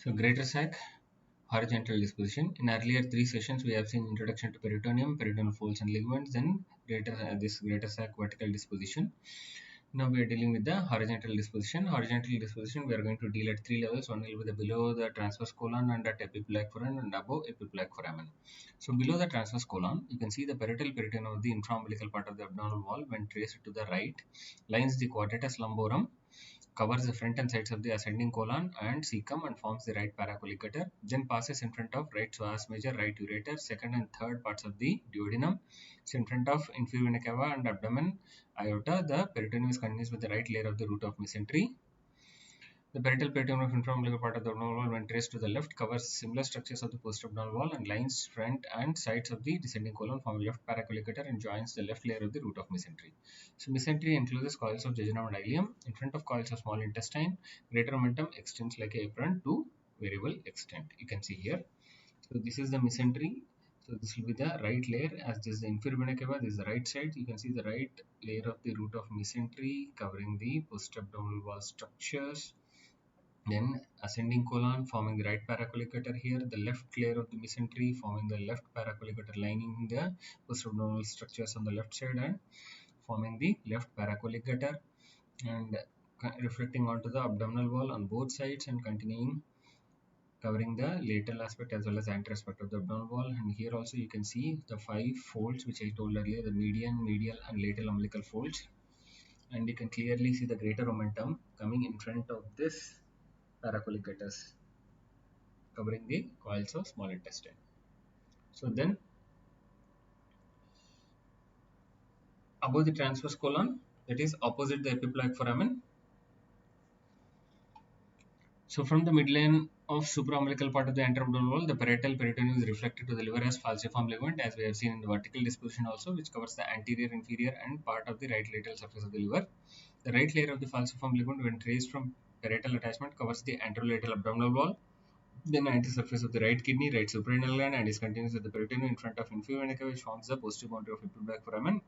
So greater sac, horizontal disposition. In earlier three sessions, we have seen introduction to peritoneum, peritoneal folds and ligaments, then this greater sac vertical disposition. Now we are dealing with the horizontal disposition. Horizontal disposition, we are going to deal at three levels. One will be the below the transverse colon and at epiphyleal foramen and above epiphyleal foramen. So below the transverse colon, you can see the parietal peritoneum of the infraumbilical part of the abdominal wall when traced to the right, lines the quadratus lumborum, covers the front and sides of the ascending colon and cecum and forms the right paracollicator, then passes in front of right psoas major, right ureter, second and third parts of the duodenum. So in front of inferior vena cava and abdomen aorta, the peritoneum is continuous with the right layer of the root of mesentery. The parietal peritoneum of infraumbilical part of the abdominal wall when traced to the left covers similar structures of the post-abdominal wall and lines front and sides of the descending colon, forming left paracollicator and joins the left layer of the root of mesentery. So mesentery encloses coils of jejunum and ileum. In front of coils of small intestine, greater omentum extends like a apron to variable extent. You can see here. So this is the mesentery. So this will be the right layer, as this is the inferior vena cava, this is the right side. You can see the right layer of the root of mesentery covering the post-abdominal wall structures. Then ascending colon forming the right paracollicator here, the left layer of the mesentery forming the left paracollicator lining the post-abdominal structures on the left side and forming the left paracollicator and reflecting onto the abdominal wall on both sides and continuing covering the lateral aspect as well as anterior aspect of the abdominal wall. And here also you can see the 5 folds which I told earlier, the median, medial and lateral umbilical folds, and you can clearly see the greater omentum coming in front of this paracollicators covering the coils of small intestine. So then above the transverse colon, that is opposite the epiphyleal foramen. So from the midline of supraumbilical part of the anterabdominal wall, the parietal peritoneum is reflected to the liver as falciform ligament, as we have seen in the vertical disposition also, which covers the anterior, inferior and part of the right lateral surface of the liver. The right layer of the falciform ligament when traced from parietal attachment covers the anterolateral abdominal wall. Then anterior surface of the right kidney, right suprarenal gland, and is continuous with the peritoneum in front of inferior vena cava, which forms the posterior boundary of epiphyleal foramen.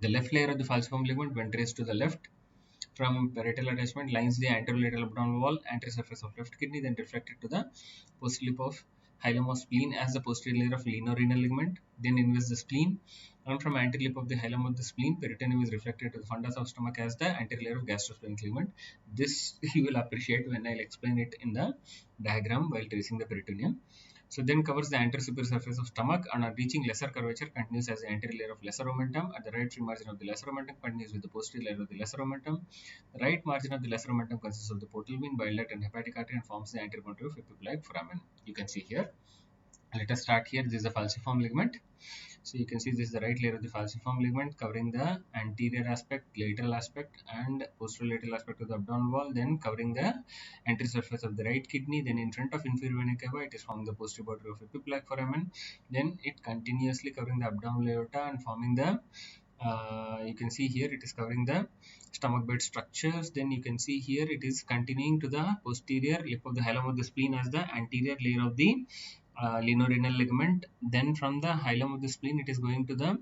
The left layer of the falciform ligament when traced to the left from parietal attachment lines the anterolateral abdominal wall, anterior surface of left kidney, then reflected to the posterior lip of hilum of spleen as the posterior layer of lienorenal ligament, then invests the spleen, and from anterior lip of the hilum of the spleen, peritoneum is reflected to the fundus of stomach as the anterior layer of gastrosplenic ligament. This you will appreciate when I'll explain it in the diagram while tracing the peritoneum. So then covers the anterior superior surface of stomach and on reaching lesser curvature continues as the anterior layer of lesser omentum. At the right free margin of the lesser omentum continues with the posterior layer of the lesser omentum. The right margin of the lesser omentum consists of the portal vein, bile duct and hepatic artery and forms the anterior boundary of epiphyleal foramen. You can see here. Let us start here. This is the falciform ligament. So you can see this is the right layer of the falciform ligament covering the anterior aspect, lateral aspect and posterolateral aspect of the abdominal wall, then covering the anterior surface of the right kidney, then in front of inferior vena cava it is forming the posterior boundary of epiphyleal foramen, then it continuously covering the abdominal aorta and forming the you can see here it is covering the stomach bed structures. Then you can see here it is continuing to the posterior lip of the hilum of the spleen as the anterior layer of the lienorenal ligament. Then from the hilum of the spleen it is going to the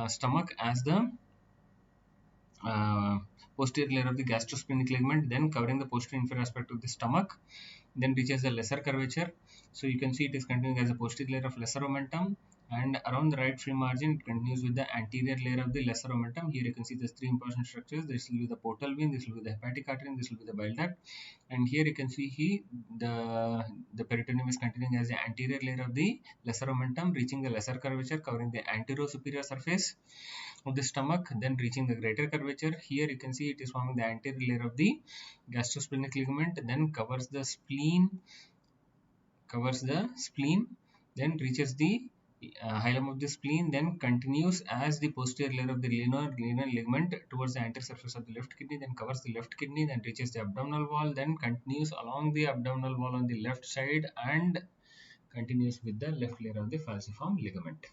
stomach as the uh, posterior layer of the gastrosplenic ligament, then covering the posterior inferior aspect of the stomach, then reaches the lesser curvature. So you can see it is continuing as a posterior layer of lesser omentum, and around the right free margin it continues with the anterior layer of the lesser omentum. Here you can see there's three important structures. This will be the portal vein, this will be the hepatic artery, and this will be the bile duct. And here you can see the peritoneum is continuing as the anterior layer of the lesser omentum, reaching the lesser curvature covering the anterior superior surface of the stomach, then reaching the greater curvature. Here you can see it is forming the anterior layer of the gastrosplenic ligament, then covers the spleen, then reaches the hilum of the spleen, then continues as the posterior layer of the lienorenal ligament towards the anterior surface of the left kidney, then covers the left kidney, then reaches the abdominal wall, then continues along the abdominal wall on the left side and continues with the left layer of the falciform ligament.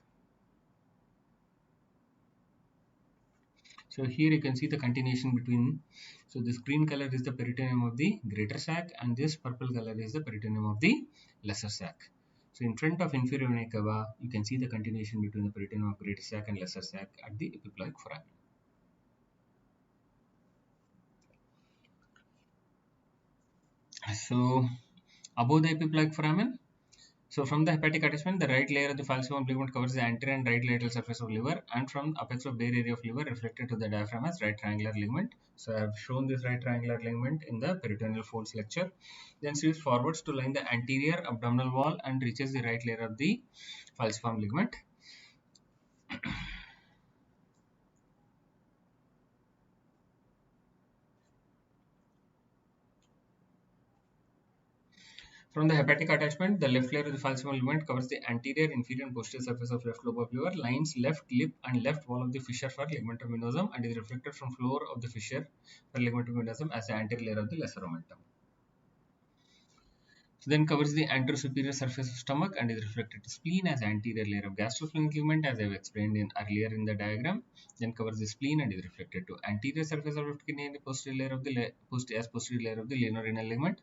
So here you can see the continuation between, so this green color is the peritoneum of the greater sac and this purple color is the peritoneum of the lesser sac. So in front of inferior vena cava, you can see the continuation between the peritoneum of greater sac and lesser sac at the epiphyleal foramen. So above the epiploic foramen, so from the hepatic attachment, the right layer of the falciform ligament covers the anterior and right lateral surface of liver, and from apex of bare area of liver reflected to the diaphragm as right triangular ligament. So I have shown this right triangular ligament in the peritoneal folds lecture. Then sweeps forwards to line the anterior abdominal wall and reaches the right layer of the falciform ligament. From the hepatic attachment, the left layer of the falciform ligament covers the anterior, inferior, and posterior surface of left lobe of liver, lines left lip and left wall of the fissure for ligamentum venosum, and is reflected from floor of the fissure for ligamentum venosum as the anterior layer of the lesser omentum. So then covers the anterior superior surface of stomach and is reflected to spleen as anterior layer of gastrosplenic ligament, as I have explained in earlier in the diagram. Then covers the spleen and is reflected to anterior surface of left kidney and the posterior layer of the posterior layer of the lienorenal ligament.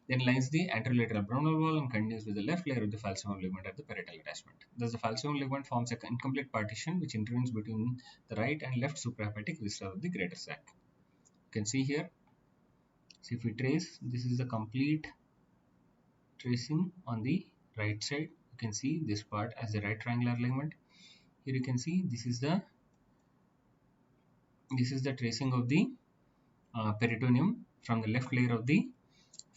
Then lines the anterolateral abdominal wall and continues with the left layer of the falciform ligament at the parietal attachment. Thus, the falciform ligament forms an incomplete partition which intervenes between the right and left suprahepatic vista of the greater sac. You can see here. So if we trace, this is the complete tracing on the right side. You can see this part as the right triangular ligament. Here you can see this is the tracing of the peritoneum from the left layer of the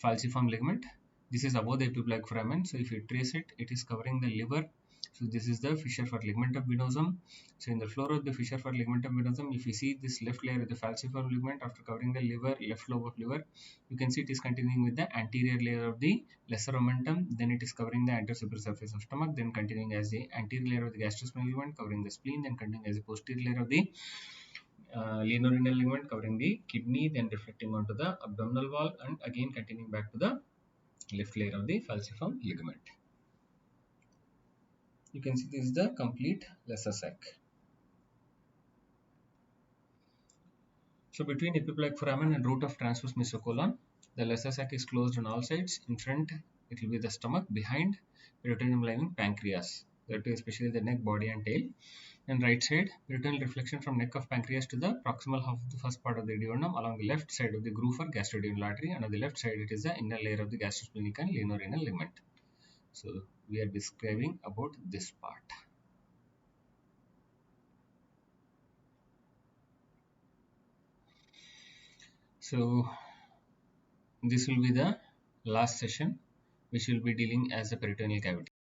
falciform ligament. This is above the epiploic foramen. So if you trace it, it is covering the liver. So this is the fissure for ligamentum venosum. So in the floor of the fissure for ligamentum venosum, if you see this left layer of the falciform ligament after covering the liver, left lobe of liver, you can see it is continuing with the anterior layer of the lesser omentum. Then it is covering the anterior superior surface of stomach. Then continuing as the anterior layer of the gastrosplenic ligament, covering the spleen. Then continuing as the posterior layer of the lienorenal ligament, covering the kidney. Then reflecting onto the abdominal wall, and again continuing back to the left layer of the falciform ligament. You can see this is the complete lesser sac. So between epiploic foramen and root of transverse mesocolon, the lesser sac is closed on all sides. In front, it will be the stomach. Behind, peritoneum lining pancreas. That is especially the neck, body, and tail. And right side, peritoneal reflection from neck of pancreas to the proximal half of the first part of the duodenum along the left side of the groove for gastroduodenal artery, and on the left side it is the inner layer of the gastrosplenic and lienorenal ligament. So we are describing about this part. So this will be the last session which will be dealing as the peritoneal cavity.